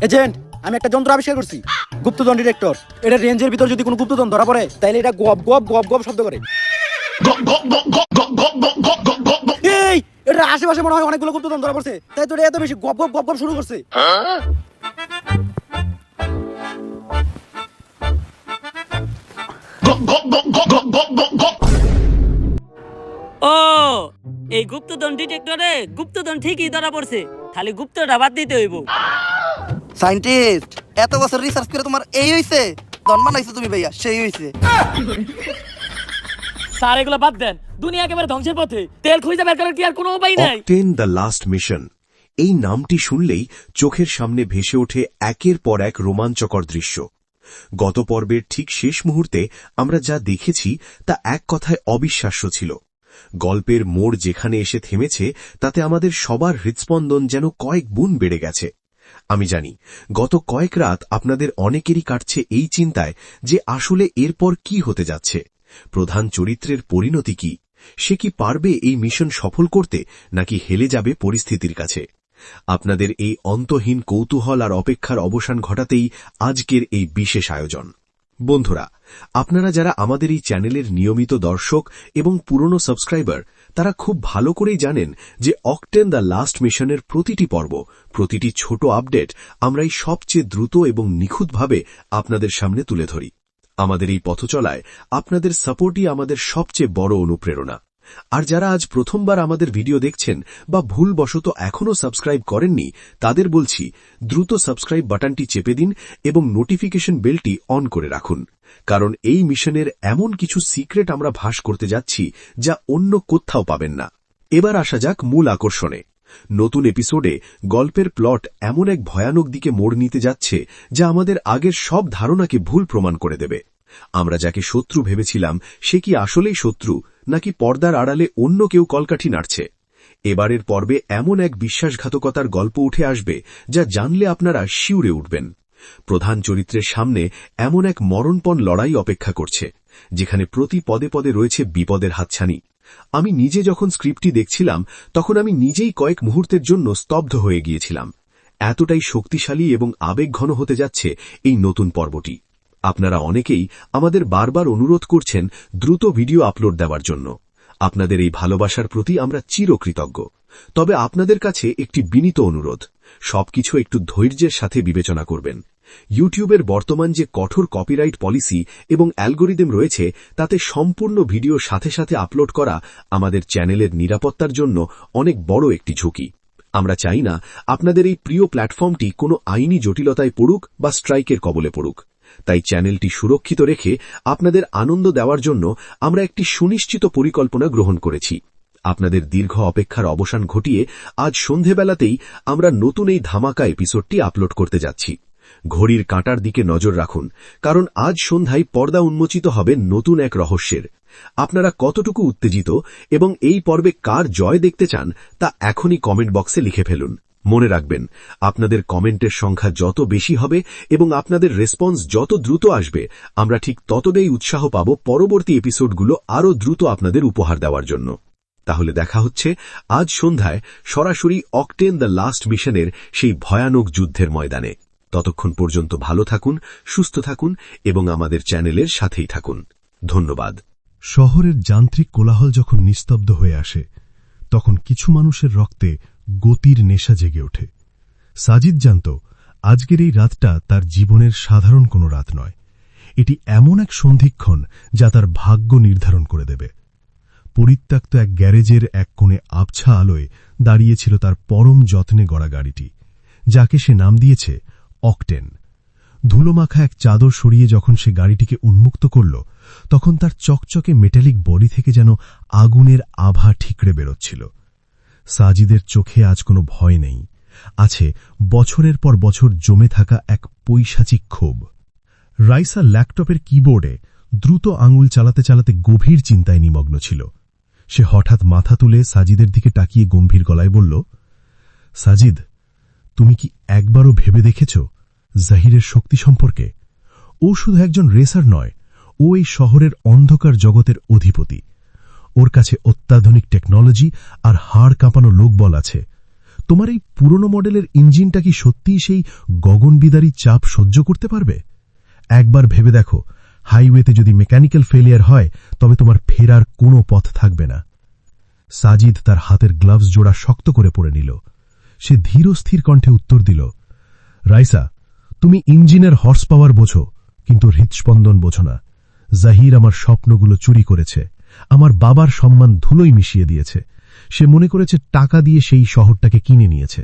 Agent, আমি একটা যন্ত্র আবিষ্কার করছি, গুপ্তধন ডিটেক্টর। এটা রেঞ্জের ভিতর যদি কোনো গুপ্তধন ধরা পড়ে তাহলে এটা গপ গপ গপ গপ শব্দ করে। এই, এটা আশেপাশে মনে হয় অনেকগুলো গুপ্তধন ধরা পড়ছে, তাই তো এটা এত বেশি গপ গপ গপ গপ শুরু করছে। ও, এই গুপ্তধন ডিটেক্টরে গুপ্তধন ঠিকই ধরা পড়ছে, খালি গুপ্তটা বাদ দিতে হইব। সায়েন্টিস্ট, এত বছর রিসার্চ করে তোমার এই হইছে? ধন বানাইছো তুমি ভাইয়া, সেই হইছে। স্যার এগুলো বাদ দেন, দুনিয়া একেবারে ধ্বংসের পথে, তেল খুঁজে বের করার কি আর কোনো উপায় নাই? অকটেন দ্য লাস্ট মিশন, এই নামটি শুনলেই চোখের সামনে ভেসে ওঠে একের পর এক রোমাঞ্চকর দৃশ্য। গত পর্বের ঠিক শেষ মুহূর্তে আমরা যা দেখেছি তা এক কথায় অবিশ্বাস্য ছিল। গল্পের মোড় যেখানে এসে থেমেছে তাতে আমাদের সবার হৃৎস্পন্দন যেন কয়েক গুণ বেড়ে গেছে। আমি জানি গত কয়েক রাত আপনাদের অনেকেরই কাটছে এই চিন্তায় যে আসলে এরপর কি হতে যাচ্ছে, প্রধান চরিত্রের পরিণতি কি, সে কি পারবে এই মিশন সফল করতে নাকি হেলে যাবে পরিস্থিতির কাছে। আপনাদের এই অন্তহীন কৌতূহল আর অপেক্ষার অবসান ঘটাতেই আজকের এই বিশেষ আয়োজন। বন্ধুরা, আপনারা যারা আমাদের এই চ্যানেলের নিয়মিত দর্শক এবং পুরনো সাবস্ক্রাইবার, তারা খুব ভালো করেই জানেন যে অকটেন দ্য লাস্ট মিশনের প্রতিটি পর্ব, প্রতিটি ছোট আপডেট আমরা এই সবচেয়ে দ্রুত এবং নিখুঁতভাবে আপনাদের সামনে তুলে ধরি। আমাদের এই পথচলায় আপনাদের সাপোর্টই আমাদের সবচেয়ে বড় অনুপ্রেরণা। আর যারা আজ প্রথমবার আমাদের ভিডিও দেখছেন বা ভুলবশত এখনও সাবস্ক্রাইব করেননি, তাদের বলছি দ্রুত সাবস্ক্রাইব বাটনটি চেপে দিন এবং নোটিফিকেশন বেলটি অন করে রাখুন, কারণ এই মিশনের এমন কিছু সিক্রেট আমরা ফাঁস করতে যাচ্ছি যা অন্য কোথাও পাবেন না। এবার আসা যাক মূল আকর্ষণে। নতুন এপিসোডে গল্পের প্লট এমন এক ভয়ানক দিকে মোড় নিতে যাচ্ছে যা আমাদের আগের সব ধারণাকে ভুল প্রমাণ করে দেবে। আমরা যাকে শত্রু ভেবেছিলাম সে কি আসলেই শত্রু, নাকি পর্দার আড়ালে অন্য কেউ কলকাঠি নাড়ছে। এবারের পর্বে এমন এক বিশ্বাসঘাতকতার গল্প উঠে আসবে যা জানলে আপনারা শিউরে উঠবেন। প্রধান চরিত্রের সামনে এমন এক মরণপণ লড়াই অপেক্ষা করছে, যেখানে প্রতি পদে পদে রয়েছে বিপদের হাতছানি। আমি নিজে যখন স্ক্রিপ্টটি দেখছিলাম তখন আমি নিজেই কয়েক মুহূর্তের জন্য স্তব্ধ হয়ে গিয়েছিলাম। এতটাই শক্তিশালী এবং আবেগঘন হতে যাচ্ছে এই নতুন পর্বটি। আপনারা অনেকেই আমাদের বারবার অনুরোধ করছেন দ্রুত ভিডিও আপলোড দেওয়ার জন্য। আপনাদের এই ভালোবাসার প্রতি আমরা চিরকৃতজ্ঞ। তবে আপনাদের কাছে একটি বিনীত অনুরোধ, সবকিছু একটু ধৈর্যের সাথে বিবেচনা করবেন। ইউটিউবের বর্তমান যে কঠোর কপিরাইট পলিসি এবং অ্যালগোরিদম রয়েছে, তাতে সম্পূর্ণ ভিডিও সাথে সাথে আপলোড করা আমাদের চ্যানেলের নিরাপত্তার জন্য অনেক বড় একটি ঝুঁকি। আমরা চাই না আপনাদের এই প্রিয় প্ল্যাটফর্মটি কোনো আইনি জটিলতায় পড়ুক বা স্ট্রাইকের কবলে পড়ুক। তাই চ্যানেলটি সুরক্ষিত রেখে আপনাদের আনন্দ দেওয়ার জন্য আমরা একটি সুনিশ্চিত পরিকল্পনা গ্রহণ করেছি। আপনাদের দীর্ঘ অপেক্ষার অবসান ঘটিয়ে আজ সন্ধেবেলাতেই আমরা নতুন এই ধামাকা এপিসোডটি আপলোড করতে যাচ্ছি। ঘড়ির কাঁটার দিকে নজর রাখুন, কারণ আজ সন্ধ্যায় পর্দা উন্মোচিত হবে নতুন এক রহস্যের। আপনারা কতটুকু উত্তেজিত এবং এই পর্বে কার জয় দেখতে চান তা এখনই কমেন্ট বক্সে লিখে ফেলুন। মনে রাখবেন, আপনাদের কমেন্টের সংখ্যা যত বেশি হবে এবং আপনাদের রেসপন্স যত দ্রুত আসবে, আমরা ঠিক ততটাই উৎসাহ পাব পরবর্তী এপিসোডগুলো আরও দ্রুত আপনাদের উপহার দেওয়ার জন্য। তাহলে দেখা হচ্ছে আজ সন্ধ্যায় সরাসরি অকটেন দ্য লাস্ট মিশনের সেই ভয়ানক যুদ্ধের ময়দানে। ততক্ষণ পর্যন্ত ভালো থাকুন, সুস্থ থাকুন এবং আমাদের চ্যানেলের সাথেই থাকুন। ধন্যবাদ। শহরের যান্ত্রিক কোলাহল যখন নিস্তব্ধ হয়ে আসে, তখন কিছু মানুষের রক্তে গতির নেশা জেগে ওঠে। সাজিদ জানত আজকের এই রাতটা তার জীবনের সাধারণ কোনো রাত নয়। এটি এমন এক সন্ধিক্ষণ যা তার ভাগ্য নির্ধারণ করে দেবে। পরিত্যক্ত এক গ্যারেজের এক কোণে আবছা আলোয় দাঁড়িয়েছিল তার পরম যত্নে গড়া গাড়িটি, যাকে সে নাম দিয়েছে অকটেন। ধুলোমাখা এক চাদর সরিয়ে যখন সে গাড়িটিকে উন্মুক্ত করল, তখন তার চকচকে মেটালিক বডি থেকে যেন আগুনের আভা ঠিকরে বেরোচ্ছিল। সাজিদের চোখে আজ কোনো ভয় নেই, আছে বছরের পর বছর জমে থাকা এক পৈশাচিক ক্ষোভ। রাইসা ল্যাপটপের কিবোর্ডে দ্রুত আঙুল চালাতে চালাতে গভীর চিন্তায় নিমগ্ন ছিল। সে হঠাৎ মাথা তুলে সাজিদের দিকে তাকিয়ে গম্ভীর গলায় বলল, সাজিদ, তুমি কি একবারও ভেবে দেখেছ জাহিরের শক্তি সম্পর্কে? ও শুধু একজন রেসার নয়, ও এই শহরের অন্ধকার জগতের অধিপতি। ওর কাছে অত্যাধুনিক টেকনোলজি আর হাড় কাঁপানো লোকবল আছে। তোমার এই পুরনো মডেলের ইঞ্জিনটা কি সত্যিই সেই গগনবিদারী চাপ সহ্য করতে পারবে? একবার ভেবে দেখো, হাইওয়েতে যদি মেকানিক্যাল ফেলিয়ার হয় তবে তোমার ফেরার কোনো পথ থাকবে না। সাজিদ তার হাতের গ্লাভস জোড়া শক্ত করে পরে নিল। সে ধীরস্থির কণ্ঠে উত্তর দিল, রাইসা, তুমি ইঞ্জিনের হর্স পাওয়ার বোঝো, কিন্তু হৃৎস্পন্দন বোঝো না। জাহির আমার স্বপ্নগুলো চুরি করেছে, আমার বাবার সম্মান ধুলোই মিশিয়ে দিয়েছে। সে মনে করেছে টাকা দিয়ে সেই শহরটাকে কিনে নিয়েছে,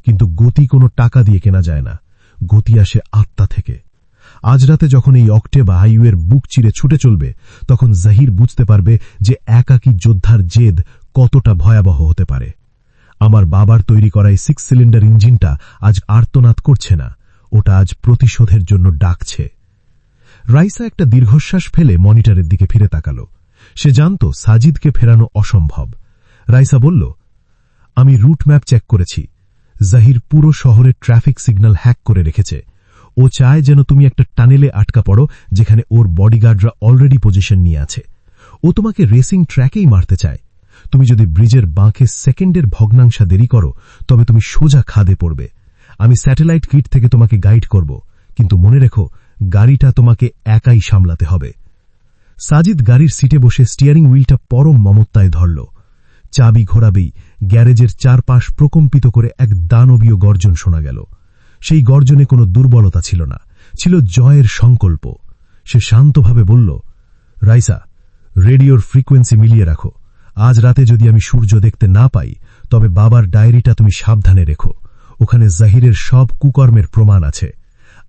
কিন্তু গতি কোনো টাকা দিয়ে কেনা যায় না, গতি আসে আত্মা থেকে। আজ রাতে যখন এই অক্টেবা হাইওয়ের বুক চিরে ছুটে চলবে, তখন জাহির বুঝতে পারবে যে একাকী যোদ্ধার জেদ কতটা ভয়াবহ হতে পারে। আমার বাবার তৈরি করা এই 6 সিলিন্ডার ইঞ্জিনটা আজ আর্তনাদ করছে না, ওটা আজ প্রতিশোধের জন্য ডাকছে। রাইসা একটা দীর্ঘশ্বাস ফেলে মনিটরের দিকে ফিরে তাকাল। সে জানত সাজিদকে ফেরানো অসম্ভব। রাইসা বলল, আমি রুট ম্যাপ চেক করেছি। জাহির পুরো শহরের ট্রাফিক সিগন্যাল হ্যাক করে রেখেছে। ও চায় যেন তুমি একটা টানেলে আটকা পড়ো, যেখানে ওর বডিগার্ডরা অলরেডি পজিশন নিয়ে আছে। ও তোমাকে রেসিং ট্র্যাকেই মারতে চায়। তুমি যদি ব্রিজের বাঁকে সেকেন্ডের ভগ্নাংশা দেরি করো, তবে তুমি সোজা খাদে পড়বে। আমি স্যাটেলাইট কিট থেকে তোমাকে গাইড করব, কিন্তু মনে রেখো, গাড়িটা তোমাকে একাই সামলাতে হবে। সাজিদ গাড়ির সিটে বসে স্টিয়ারিং হুইলটা পরম মমত্তায় ধরল। চাবি ঘোরাবেই গ্যারেজের চারপাশ প্রকম্পিত করে এক দানবীয় গর্জন শোনা গেল। সেই গর্জনে কোনো দুর্বলতা ছিল না, ছিল জয়ের সংকল্প। সে শান্তভাবে বলল, রাইসা, রেডিওর ফ্রিকোয়েন্সি মিলিয়ে রাখো। আজ রাতে যদি আমি সূর্য দেখতে না পাই, তবে বাবার ডায়েরিটা তুমি সাবধানে রেখো। ওখানে জাহিরের সব কুকর্মের প্রমাণ আছে।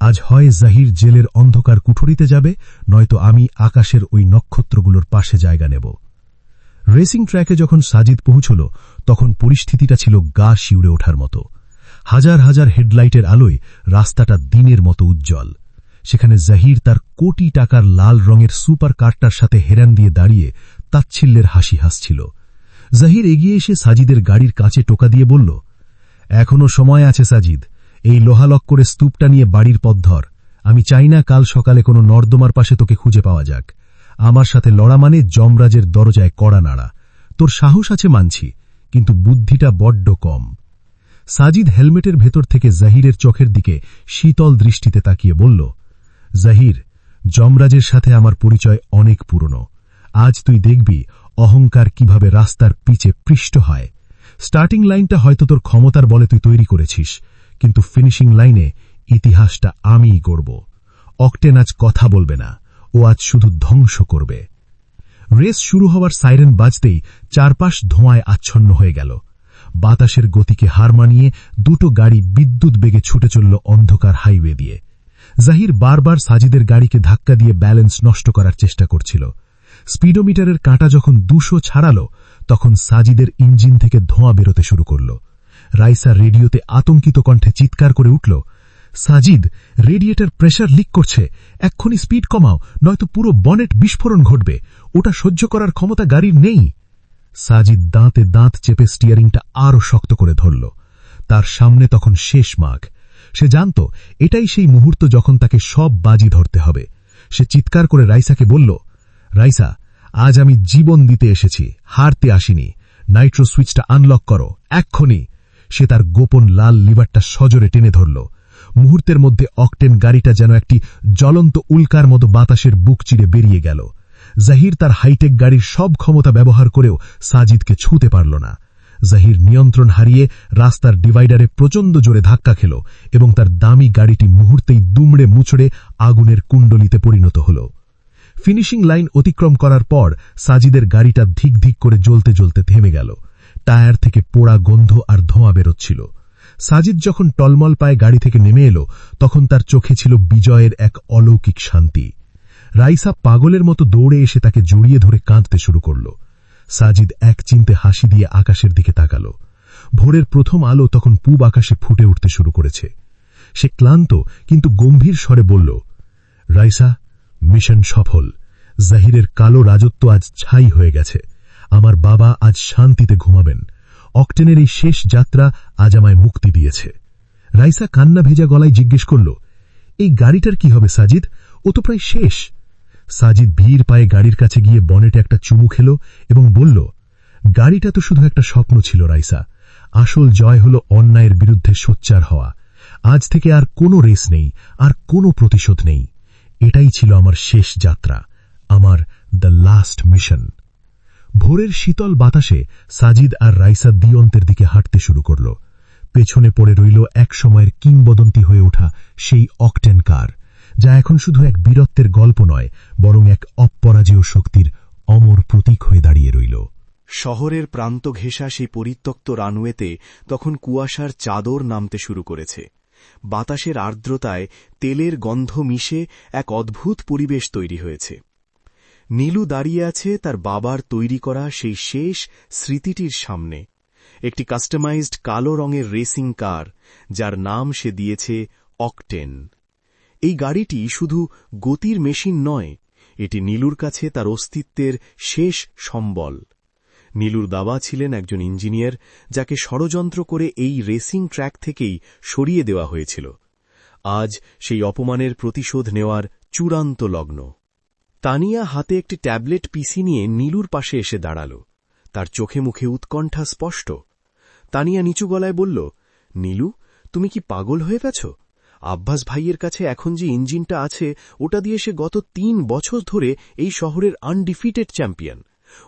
আজ হয় জাহির জেলের অন্ধকার কুঠুরিতে যাবে, নয়তো আমি আকাশের ওই নক্ষত্রগুলোর পাশে জায়গা নেব। রেসিং ট্র্যাকে যখন সাজিদ পৌঁছল, তখন পরিস্থিতিটা ছিল গা শিউরে ওঠার মতো। হাজার হাজার হেডলাইটের আলোয় রাস্তাটা দিনের মতো উজ্জ্বল। সেখানে জাহির তার কোটি টাকার লাল রঙের সুপার কারটার সাথে হেরান দিয়ে দাঁড়িয়ে তাচ্ছিল্যের হাসি হাসছিল। জাহির এগিয়ে এসে সাজিদের গাড়ির কাছে টোকা দিয়ে বলল, এখনো সময় আছে সাজিদ, এই লোহালক করে স্তূপটা নিয়ে বাড়ির পথ ধর। আমি চাই না কাল সকালে কোনো নর্দমার পাশে তোকে খুঁজে পাওয়া যাক। আমার সাথে লড়া মানে যমরাজের দরজায় কড়া নাড়া। তোর সাহস আছে মানছি, কিন্তু বুদ্ধিটা বড্ড কম। সাজিদ হেলমেটের ভেতর থেকে জাহিরের চোখের দিকে শীতল দৃষ্টিতে তাকিয়ে বলল, জাহির, যমরাজের সাথে আমার পরিচয় অনেক পুরনো। আজ তুই দেখবি অহংকার কিভাবে রাস্তার পিছে পৃষ্ঠ হয়। স্টার্টিং লাইনটা হয়তো তোর ক্ষমতার বলে তুই তৈরি করেছিস, কিন্তু ফিনিশিং লাইনে ইতিহাসটা আমিই গড়ব। অকটেন আজ কথা বলবে না, ও আজ শুধু ধ্বংস করবে। রেস শুরু হওয়ার সাইরেন বাজতেই চারপাশ ধোঁয়ায় আচ্ছন্ন হয়ে গেল। বাতাসের গতিকে হার মানিয়ে দুটো গাড়ি বিদ্যুৎ বেগে ছুটে চলল অন্ধকার হাইওয়ে দিয়ে। জাহির বারবার সাজিদের গাড়িকে ধাক্কা দিয়ে ব্যালেন্স নষ্ট করার চেষ্টা করছিল। স্পিডোমিটারের কাঁটা যখন 200 ছাড়াল, তখন সাজিদের ইঞ্জিন থেকে ধোঁয়া বেরোতে শুরু করল। রাইসা রেডিওতে আতঙ্কিত কণ্ঠে চিৎকার করে উঠল, সাজিদ, রেডিয়েটর প্রেসার লিক করছে, এক্ষুনি স্পিড কমাও, নয়তো পুরো বনেট বিস্ফোরণ ঘটবে। ওটা সহ্য করার ক্ষমতা গাড়ির নেই। সাজিদ দাঁতে দাঁত চেপে স্টিয়ারিংটা আরও শক্ত করে ধরল। তার সামনে তখন শেষ মাঘ। সে জানত এটাই সেই মুহূর্ত যখন তাকে সব বাজি ধরতে হবে। সে চিৎকার করে রাইসাকে বলল, রাইসা, আজ আমি জীবন দিতে এসেছি, হারতে আসিনি। নাইট্রো সুইচটা আনলক করো, এক্ষুনি। সে তার গোপন লাল লিভারটা সজোরে টেনে ধরল। মুহূর্তের মধ্যে অকটেন গাড়িটা যেন একটি জ্বলন্ত উল্কার মতো বাতাসের বুক চিরে বেরিয়ে গেল। জাহির তার হাইটেক গাড়ির সব ক্ষমতা ব্যবহার করেও সাজিদকে ছুঁতে পারল না। জাহির নিয়ন্ত্রণ হারিয়ে রাস্তার ডিভাইডারে প্রচণ্ড জোরে ধাক্কা খেল এবং তার দামি গাড়িটি মুহূর্তেই দুমড়ে মুচড়ে আগুনের কুণ্ডলিতে পরিণত হল। ফিনিশিং লাইন অতিক্রম করার পর সাজিদের গাড়িটা ধিক ধিক করে জ্বলতে জ্বলতে থেমে গেল। টায়ার থেকে পোড়া গন্ধ আর ধোঁয়া বেরোচ্ছিল। সাজিদ যখন টলমল পায়ে গাড়ি থেকে নেমে এলো, তখন তার চোখে ছিল বিজয়ের এক অলৌকিক শান্তি। রাইসা পাগলের মতো দৌড়ে এসে তাকে জড়িয়ে ধরে কাঁদতে শুরু করল। সাজিদ এক চিনতে হাসি দিয়ে আকাশের দিকে তাকাল। ভোরের প্রথম আলো তখন পূব আকাশে ফুটে উঠতে শুরু করেছে। সে ক্লান্ত কিন্তু গম্ভীর স্বরে বলল, রাইসা, মিশন সফল। জাহিরের কালো রাজত্ব আজ ছাই হয়ে গেছে। আমার বাবা আজ শান্তিতে ঘুমাবেন। অকটেনের এই শেষ যাত্রা আজ আমায় মুক্তি দিয়েছে। রাইসা কান্না ভেজা গলায় জিজ্ঞেস করল, এই গাড়িটার কি হবে সাজিদ? ও তো প্রায় শেষ। সাজিদ ভিড় পায়ে গাড়ির কাছে গিয়ে বনেটে একটা চুমু খেল এবং বলল, গাড়িটা তো শুধু একটা স্বপ্ন ছিল রাইসা। আসল জয় হল অন্যায়ের বিরুদ্ধে সোচ্চার হওয়া। আজ থেকে আর কোনো রেস নেই, আর কোনো প্রতিশোধ নেই। এটাই ছিল আমার শেষ যাত্রা, আমার দ্য লাস্ট মিশন। ভোরের শীতল বাতাসে সাজিদ আর রাইসা দিয়ন্তের দিকে হাঁটতে শুরু করল। পেছনে পড়ে রইল এক সময়ের কিংবদন্তি হয়ে ওঠা সেই অকটেন কার, যা এখন শুধু এক বীরত্বের গল্প নয়, বরং এক অপরাজেয় শক্তির অমর প্রতীক হয়ে দাঁড়িয়ে রইল। শহরের প্রান্ত ঘেঁষা সেই পরিত্যক্ত রানওয়েতে তখন কুয়াশার চাদর নামতে শুরু করেছে। বাতাসের আর্দ্রতায় তেলের গন্ধ মিশে এক অদ্ভুত পরিবেশ তৈরি হয়েছে। নীলু দাঁড়িয়ে আছে তার বাবার তৈরি করা সেই শেষ স্মৃতিটির সামনে, একটি কাস্টমাইজড কালো রঙের রেসিং কার, যার নাম সে দিয়েছে অকটেন। এই গাড়িটি শুধু গতির মেশিন নয়, এটি নীলুর কাছে তার অস্তিত্বের শেষ সম্বল। নীলুর বাবা ছিলেন একজন ইঞ্জিনিয়ার, যাকে ষড়যন্ত্র করে এই রেসিং ট্র্যাক থেকেই সরিয়ে দেওয়া হয়েছিল। আজ সেই অপমানের প্রতিশোধ নেওয়ার চূড়ান্ত লগ্ন। তানিয়া হাতে একটি ট্যাবলেট পিসি নিয়ে নীলুর পাশে এসে দাঁড়াল। তার চোখে মুখে উৎকণ্ঠা স্পষ্ট। তানিয়া নিচু গলায় বলল, নীলু, তুমি কি পাগল হয়ে গেছ? আব্বাস ভাইয়ের কাছে এখন যে ইঞ্জিনটা আছে, ওটা দিয়ে সে গত ৩ বছর ধরে এই শহরের আনডিফিটেড চ্যাম্পিয়ন।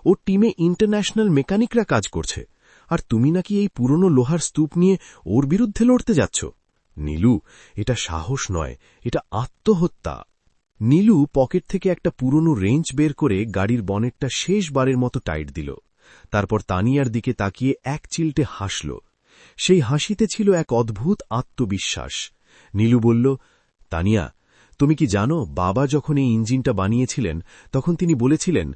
ওর টিমে ইন্টারন্যাশনাল মেকানিকরা কাজ করছে, আর তুমি নাকি এই পুরনো লোহার স্তূপ নিয়ে ওর বিরুদ্ধে লড়তে যাচ্ছ? নীলু, এটা সাহস নয়, এটা আত্মহত্যা। নীলু পকেট থেকে একটা পুরনো রেঞ্চ বের করে গাড়ির বনেটটা শেষবারের মতো টাইট দিল। তারপর তানিয়ার দিকে তাকিয়ে এক চিলটে হাসল। সেই হাসিতে ছিল এক অদ্ভুত আত্মবিশ্বাস। নীলু বলল, তানিয়া, তুমি কি জানো, বাবা যখন এই ইঞ্জিনটা বানিয়েছিলেন তখন তিনি বলেছিলেন,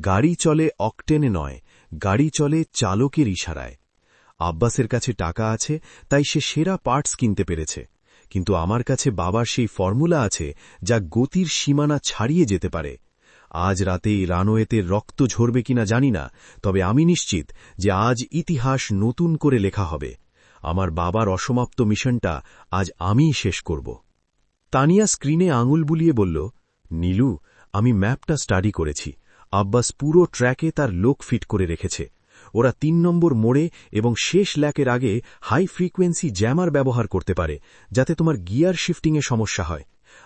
গাড়ি চলে অকটেনে নয়, গাড়ি চলে চালকের ইশারায়। আব্বাসের কাছে টাকা আছে, তাই সে সেরা পার্টস কিনতে পেরেছে, কিন্তু আমার কাছে বাবার সেই ফর্মুলা আছে যা গতির সীমানা ছাড়িয়ে যেতে পারে। আজ রাতে এই রানওয়েতে রক্ত ঝরবে কিনা জানি না, তবে আমি নিশ্চিত যে আজ ইতিহাস নতুন করে লেখা হবে। আমার বাবার অসমাপ্ত মিশনটা আজ আমিই শেষ করব। তানিয়া স্ক্রিনে আঙুল বুলিয়ে বলল, নীলু, আমি ম্যাপটা স্টাডি করেছি। আব্বাস পুরো ট্র্যাকে তার লোক ফিট করে রেখেছে। ওরা ৩ নম্বর মোড়ে এবং শেষ ল্যাকের আগে হাই ফ্রিকোয়েন্সি জ্যামার ব্যবহার করতে পারে, যাতে তোমার গিয়ার শিফটিংয়ে সমস্যা হয়।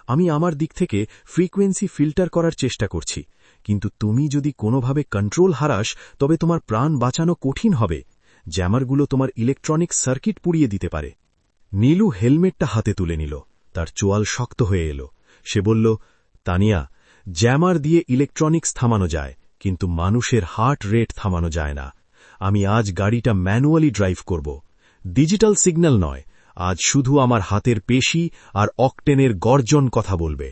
আমি আমার দিক থেকে ফ্রিকোয়েন্সি ফিল্টার করার চেষ্টা করছি, কিন্তু তুমি যদি কোনোভাবে কন্ট্রোল হারাস তবে তোমার প্রাণ বাঁচানো কঠিন হবে। জ্যামারগুলো তোমার ইলেকট্রনিক সার্কিট পুড়িয়ে দিতে পারে। নীলু হেলমেটটা হাতে তুলে নিল। তার চোয়াল শক্ত হয়ে এল। সে বলল, তানিয়া, জ্যামার দিয়ে ইলেকট্রনিক্স থামানো যায়, কিন্তু মানুষের হার্ট রেট থামানো যায় না। আমি আজ গাড়িটা ম্যানুয়ালি ড্রাইভ করব, ডিজিটাল সিগন্যাল নয়। আজ শুধু আমার হাতের পেশি আর অকটেনের গর্জন কথা বলবে।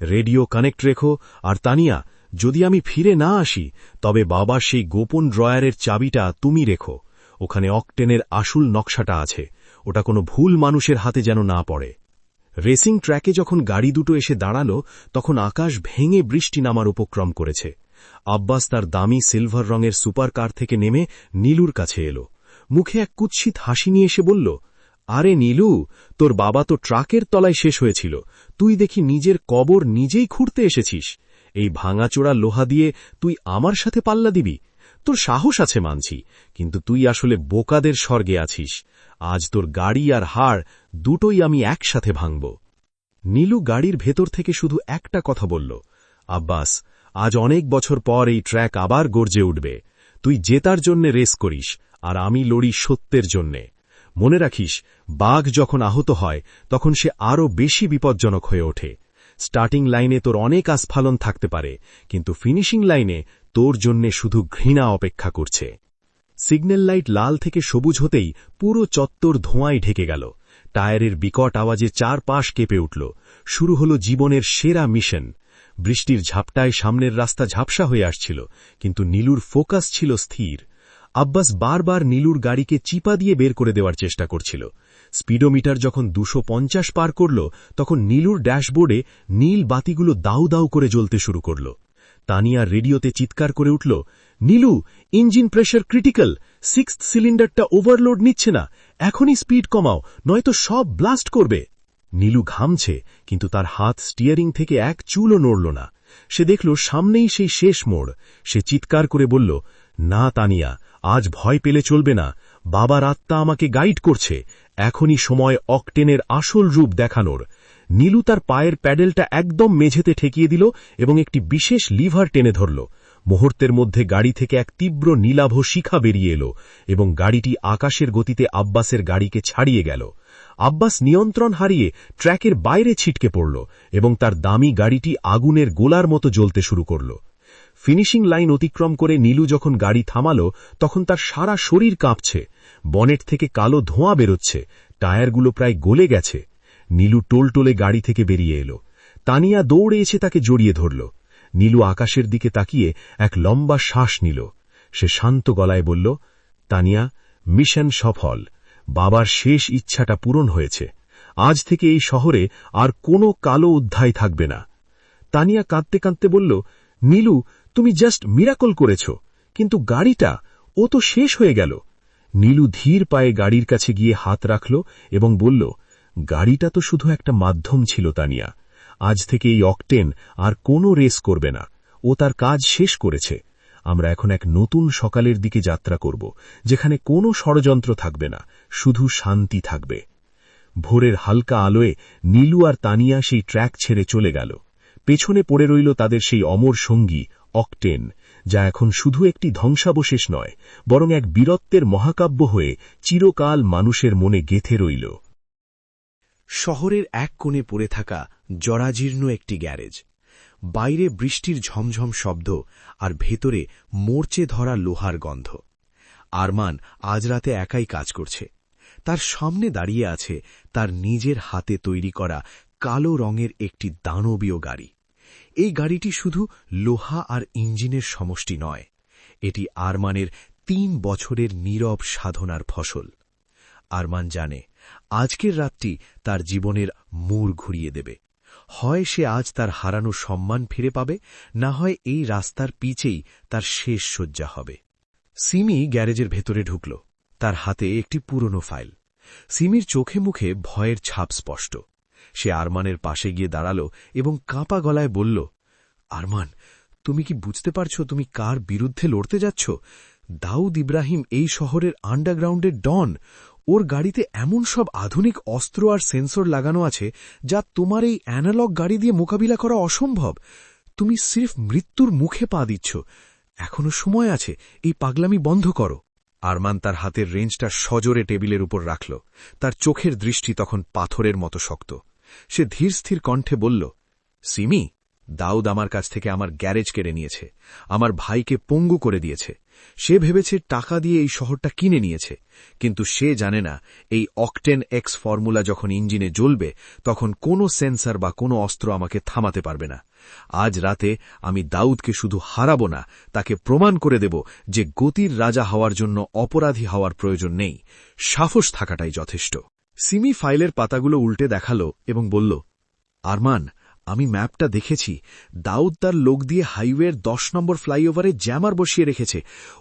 রেডিও কানেক্ট রেখো, আর তানিয়া, যদি আমি ফিরে না আসি তবে বাবার সেই গোপন ড্রয়ারের চাবিটা তুমি রেখো। ওখানে অকটেনের আসল নকশাটা আছে, ওটা কোনো ভুল মানুষের হাতে যেন না পড়ে। রেসিং ট্র্যাকে যখন গাড়ি দুটো এসে দাঁড়াল তখন আকাশ ভেঙে বৃষ্টি নামার উপক্রম করেছে। আব্বাস তার দামি সিলভার রঙের সুপার কার থেকে নেমে নীলুর কাছে এল। মুখে এক কুৎসিত হাসি নিয়ে এসে বলল, আরে নীলু, তোর বাবা তো ট্রাকের তলায় শেষ হয়েছিল, তুই দেখি নিজের কবর নিজেই খুঁড়তে এসেছিস। এই ভাঙাচোরা লোহা দিয়ে তুই আমার সাথে পাল্লা দিবি? তোর সাহস আছে মানছি, কিন্তু তুই আসলে বোকাদের স্বর্গে আছিস। আজ তোর গাড়ি আর হাড় দুটোই আমি একসাথে ভাঙব। নীলু গাড়ির ভেতর থেকে শুধু একটা কথা বলল, আব্বাস, আজ অনেক বছর পর এই ট্র্যাক আবার গর্জে উঠবে। তুই জেতার জন্যে রেস করিস, আর আমি লড়ি সত্যের জন্যে। মনে রাখিস, বাঘ যখন আহত হয় তখন সে আরও বেশি বিপজ্জনক হয়ে ওঠে। স্টার্টিং লাইনে তোর অনেক আস্ফালন থাকতে পারে, কিন্তু ফিনিশিং লাইনে তোর জন্যে শুধু ঘৃণা অপেক্ষা করছে। সিগন্যাল লাইট লাল থেকে সবুজ হতেই পুরো চত্বর ধোঁয়ায় ঢেকে গেল। টায়ারের বিকট আওয়াজে চারপাশ কেঁপে উঠল। শুরু হল জীবনের সেরা মিশন। বৃষ্টির ঝাপটায় সামনের রাস্তা ঝাপসা হয়ে আসছিল, কিন্তু নীলুর ফোকাস ছিল স্থির। আব্বাস বারবার নীলুর গাড়িকে চিপা দিয়ে বের করে দেওয়ার চেষ্টা করছিল। স্পিডোমিটার যখন 250 পার করল তখন নীলুর ড্যাশবোর্ডে নীল বাতিগুলো দাউ দাউ করে জ্বলতে শুরু করল। তানিয়া রেডিওতে চিৎকার করে উঠল, Nilu, engine pressure critical, 6th সিলিন্ডারটা ওভারলোড নিচ্ছে না, এখনই স্পিড কমাও, নয়তো সব ব্লাস্ট করবে। নীলু ঘামছে, কিন্তু তার হাত স্টিয়ারিং থেকে এক চুলও নড়ল না। সে দেখল সামনেই সেই শেষ মোড়। সে চিৎকার করে বলল, না তানিয়া, আজ ভয় পেলে চলবে না, বাবার আত্মা আমাকে গাইড করছে, এখনই সময় অকটেনের আসল রূপ দেখানোর। নীলু তার পায়ের প্যাডেলটা একদম মেঝেতে ঠেকিয়ে দিল এবং একটি বিশেষ লিভার টেনে ধরল। মুহূর্তের মধ্যে গাড়ি থেকে এক তীব্র নীলাভ শিখা বেরিয়ে এলো এবং গাড়িটি আকাশের গতিতে আব্বাসের গাড়িকে ছাড়িয়ে গেল। আব্বাস নিয়ন্ত্রণ হারিয়ে ট্র্যাকের বাইরে ছিটকে পড়ল এবং তার দামি গাড়িটি আগুনের গোলার মতো জ্বলতে শুরু করল। ফিনিশিং লাইন অতিক্রম করে নীলু যখন গাড়ি থামাল তখন তার সারা শরীর কাঁপছে। বনেট থেকে কালো ধোঁয়া বেরোচ্ছে, টায়ারগুলো প্রায় গলে গেছে। নীলু টোলটোলে গাড়ি থেকে বেরিয়ে এলো। তানিয়া দৌড়ে এসে তাকে জড়িয়ে ধরল। নীলু আকাশের দিকে তাকিয়ে এক লম্বা শ্বাস নিল। সে শান্ত গলায় বলল, তানিয়া, মিশন সফল। বাবার শেষ ইচ্ছাটা পূরণ হয়েছে। আজ থেকে এই শহরে আর কোনো কালো অধ্যায় থাকবে না। তানিয়া কাঁদতে কাঁদতে বলল, নীলু, তুমি জাস্ট মিরাকল করেছ, কিন্তু গাড়িটা, ও তো শেষ হয়ে গেল। নীলু ধীর পায়ে গাড়ির কাছে গিয়ে হাত রাখল এবং বলল, গাড়িটা তো শুধু একটা মাধ্যম ছিল তানিয়া। আজ থেকে এই অকটেন আর কোনো রেস করবে না। ও তার কাজ শেষ করেছে। আমরা এখন এক নতুন সকালের দিকে যাত্রা করব, যেখানে কোনো ষড়যন্ত্র থাকবে না, শুধু শান্তি থাকবে। ভোরের হালকা আলোয় নীলু আর তানিয়া সেই ট্র্যাক ছেড়ে চলে গেল। পেছনে পড়ে রইল তাদের সেই অমর সঙ্গী অকটেন, যা এখন শুধু একটি ধ্বংসাবশেষ নয়, বরং এক বীরত্বের মহাকাব্য হয়ে চিরকাল মানুষের মনে গেঁথে রইল। শহরের এক কোণে পড়ে থাকা জরাজীর্ণ একটি গ্যারেজ। বাইরে বৃষ্টির ঝমঝম শব্দ আর ভেতরে মোর্চে ধরা লোহার গন্ধ। আরমান আজ রাতে একাই কাজ করছে। তার সামনে দাঁড়িয়ে আছে তার নিজের হাতে তৈরি করা কালো রঙের একটি দানবীয় গাড়ি। এই গাড়িটি শুধু লোহা আর ইঞ্জিনের সমষ্টি নয়, এটি আরমানের ৩ বছরের নীরব সাধনার ফসল। আরমান জানে, আজকের রাতটি তার জীবনের মোড় ঘুরিয়ে দেবে। হয় সে আজ তার হারানো সম্মান ফিরে পাবে, না হয় এই রাস্তার পিচেই তার শেষ শয্যা হবে। সিমি গ্যারেজের ভেতরে ঢুকল, তার হাতে একটি পুরনো ফাইল। সিমির চোখে মুখে ভয়ের ছাপ স্পষ্ট। সে আরমানের পাশে গিয়ে দাঁড়াল এবং কাঁপা গলায় বলল, আরমান, তুমি কি বুঝতে পারছ তুমি কার বিরুদ্ধে লড়তে যাচ্ছ? দাউদ ইব্রাহিম এই শহরের আন্ডারগ্রাউন্ডের ডন। ওর গাড়িতে এমন সব আধুনিক অস্ত্র আর সেন্সর লাগানো আছে যা তোমার এই অ্যানালগ গাড়ি দিয়ে মোকাবিলা করা অসম্ভব। তুমি সির্ফ মৃত্যুর মুখে পা দিচ্ছ। এখনো সময় আছে, এই পাগলামি বন্ধ করো। আরমান তার হাতের রেঞ্জটা সজোরে টেবিলের উপর রাখল। তার চোখের দৃষ্টি তখন পাথরের মতো শক্ত। সে ধীরস্থির কণ্ঠে বলল, সিমি, দাউদ আমার কাছ থেকে আমার গ্যারেজ কেড়ে নিয়েছে, আমার ভাইকে পঙ্গু করে দিয়েছে। সে ভেবেছে টাকা দিয়ে এই শহরটা কিনে নিয়েছে, কিন্তু সে জানে না এই অকটেন এক্স ফর্মুলা যখন ইঞ্জিনে জ্বলবে তখন কোনো সেন্সর বা কোনো অস্ত্র আমাকে থামাতে পারবে না। আজ রাতে আমি দাউদকে শুধু হারাবো না, তাকে প্রমাণ করে দেব যে গতির রাজা হওয়ার জন্য অপরাধী হওয়ার প্রয়োজন নেই, সাহস থাকাটাই যথেষ্ট। সিমি ফাইলের পাতাগুলো উল্টে দেখাল এবং বলল, আরমান, আমি ম্যাপটা দেখেছি। দাউদ তার লোক দিয়ে হাইওয়ের 10 নম্বর ফ্লাইওভারে জ্যামার বসিয়ে রেখেছে।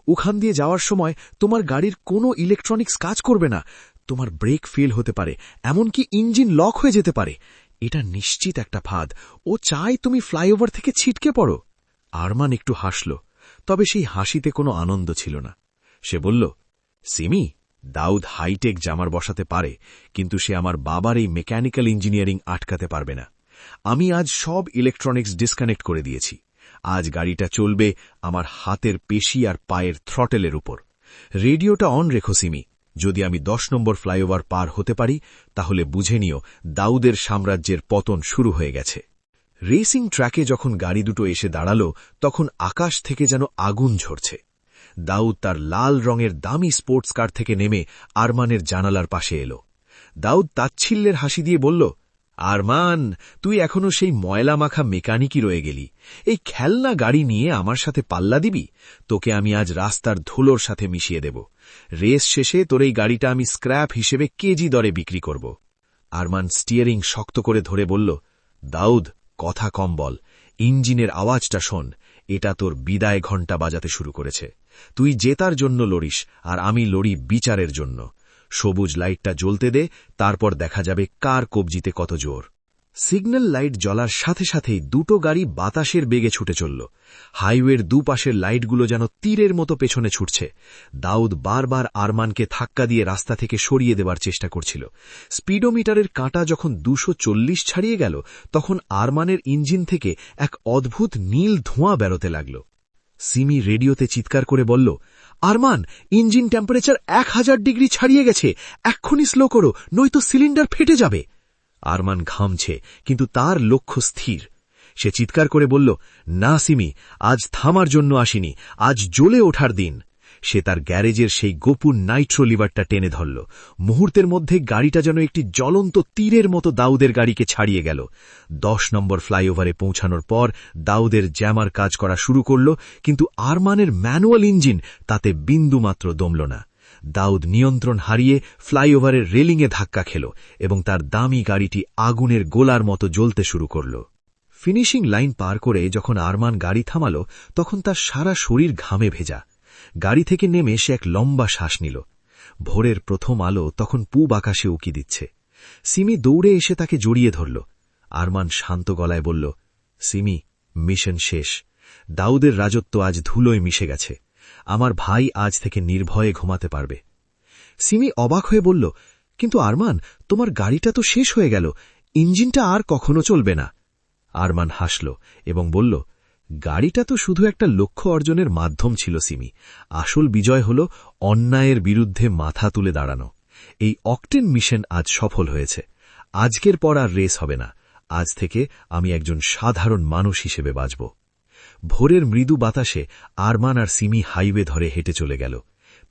ওখান দিয়ে যাওয়ার সময় তোমার গাড়ির কোনো ইলেকট্রনিক্স কাজ করবে না, তোমার ব্রেক ফেল হতে পারে, এমনকি ইঞ্জিন লক হয়ে যেতে পারে। এটা নিশ্চিত একটা ফাঁদ। ও চায় তুমি ফ্লাইওভার থেকে ছিটকে পড়ো। আরমান একটু হাসল, তবে সেই হাসিতে কোনো আনন্দ ছিল না। সে বলল, সিমি, দাউদ হাইটেক জামার বসাতে পারে, কিন্তু সে আমার বাবার এই মেকানিক্যাল ইঞ্জিনিয়ারিং আটকাতে পারবে না। আমি আজ সব ইলেকট্রনিক্স ডিসকানেক্ট করে দিয়েছি। আজ গাড়িটা চলবে আমার হাতের পেশি আর পায়ের থ্রটেলের উপর। রেডিওটা অন রেখো সিমি। যদি আমি 10 নম্বর ফ্লাইওভার পার হতে পারি তাহলে বুঝে নিও দাউদের সাম্রাজ্যের পতন শুরু হয়ে গেছে। রেসিং ট্র্যাকে যখন গাড়ি দুটো এসে দাঁড়াল তখন আকাশ থেকে যেন আগুন ঝরছে। দাউদ তার লাল রঙের দামি স্পোর্টস কার থেকে নেমে আরমানের জানালার পাশে এল। দাউদ তাচ্ছিল্যের হাসি দিয়ে বলল, আরমান, তুই এখনো সেই ময়লা মাখা মেকানিকই রয়ে গেলি। এই খেলনা গাড়ি নিয়ে আমার সাথে পাল্লা দিবি? তোকে আমি আজ রাস্তার ধুলোর সাথে মিশিয়ে দেব। রেস শেষে তোর এই গাড়িটা আমি স্ক্র্যাপ হিসেবে কেজি দরে বিক্রি করব। আরমান স্টিয়ারিং শক্ত করে ধরে বলল, দাউদ, কথা কম বল, ইঞ্জিনের আওয়াজটা শোন। এটা তোর বিদায় ঘণ্টা বাজাতে শুরু করেছে। তুই জেতার জন্য লড়িস আর আমি লড়ি বিচারের জন্য। সবুজ লাইটটা জ্বলতে দে, তারপর দেখা যাবে কার কবজিতে কত জোর। সিগন্যাল লাইট জ্বলার সাথে সাথেই দুটো গাড়ি বাতাসের বেগে ছুটে চলল। হাইওয়ের দুপাশের লাইটগুলো যেন তীরের মতো পেছনে ছুটছে। দাউদ বারবার আরমানকে ধাক্কা দিয়ে রাস্তা থেকে সরিয়ে দেবার চেষ্টা করছিল। স্পিডোমিটারের কাঁটা যখন 240 ছাড়িয়ে গেল, তখন আরমানের ইঞ্জিন থেকে এক অদ্ভুত নীল ধোঁয়া বেরোতে লাগল। সিমি রেডিওতে চিৎকার করে বলল, আরমান, ইঞ্জিন টেম্পারেচার 1000 ডিগ্রি ছাড়িয়ে গেছে, এক্ষুনি স্লো করো, নয়তো সিলিন্ডার ফেটে যাবে। আরমান ঘামছে, কিন্তু তার লক্ষ্য স্থির। সে চিৎকার করে বলল, না সিমি, আজ থামার জন্য আসিনি, আজ জ্বলে ওঠার দিন। সে তার গ্যারেজের সেই গোপন নাইট্রো লিভারটা টেনে ধরল। মুহূর্তের মধ্যে গাড়িটা যেন একটি জ্বলন্ত তীরের মতো দাউদের গাড়িকে ছাড়িয়ে গেল। 10 নম্বর ফ্লাইওভারে পৌঁছানোর পর দাউদের জ্যামার কাজ করা শুরু করল, কিন্তু আরমানের ম্যানুয়াল ইঞ্জিন তাতে বিন্দুমাত্র দমল না। দাউদ নিয়ন্ত্রণ হারিয়ে ফ্লাইওভারের রেলিংয়ে ধাক্কা খেল এবং তার দামি গাড়িটি আগুনের গোলার মতো জ্বলতে শুরু করল। ফিনিশিং লাইন পার করে যখন আরমান গাড়ি থামাল, তখন তার সারা শরীর ঘামে ভেজা। গাড়ি থেকে নেমে সে এক লম্বা শ্বাস নিল। ভোরের প্রথম আলো তখন পূব আকাশে উকি দিচ্ছে। সিমি দৌড়ে এসে তাকে জড়িয়ে ধরল। আরমান শান্ত গলায় বলল, সিমি, মিশন শেষ। দাউদের রাজত্ব আজ ধুলোয় মিশে গেছে। আমার ভাই আজ থেকে নির্ভয়ে ঘুমাতে পারবে। সিমি অবাক হয়ে বলল, কিন্তু আরমান, তোমার গাড়িটা তো শেষ হয়ে গেল, ইঞ্জিনটা আর কখনো চলবে না। আরমান হাসল এবং বলল, গাড়িটা তো শুধু একটা লক্ষ্য অর্জনের মাধ্যম ছিল সিমি, আসল বিজয় হল অন্যায়ের বিরুদ্ধে মাথা তুলে দাঁড়ানো। এই অকটেন মিশন আজ সফল হয়েছে। আজকের পর আর রেস হবে না, আজ থেকে আমি একজন সাধারণ মানুষ হিসেবে বাঁচব। ভোরের মৃদু বাতাসে আরমান আর সিমি হাইওয়ে ধরে হেঁটে চলে গেল।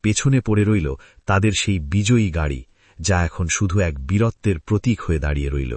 পেছনে পড়ে রইল তাদের সেই বিজয়ী গাড়ি, যা এখন শুধু এক বীরত্বের প্রতীক হয়ে দাঁড়িয়ে রইল।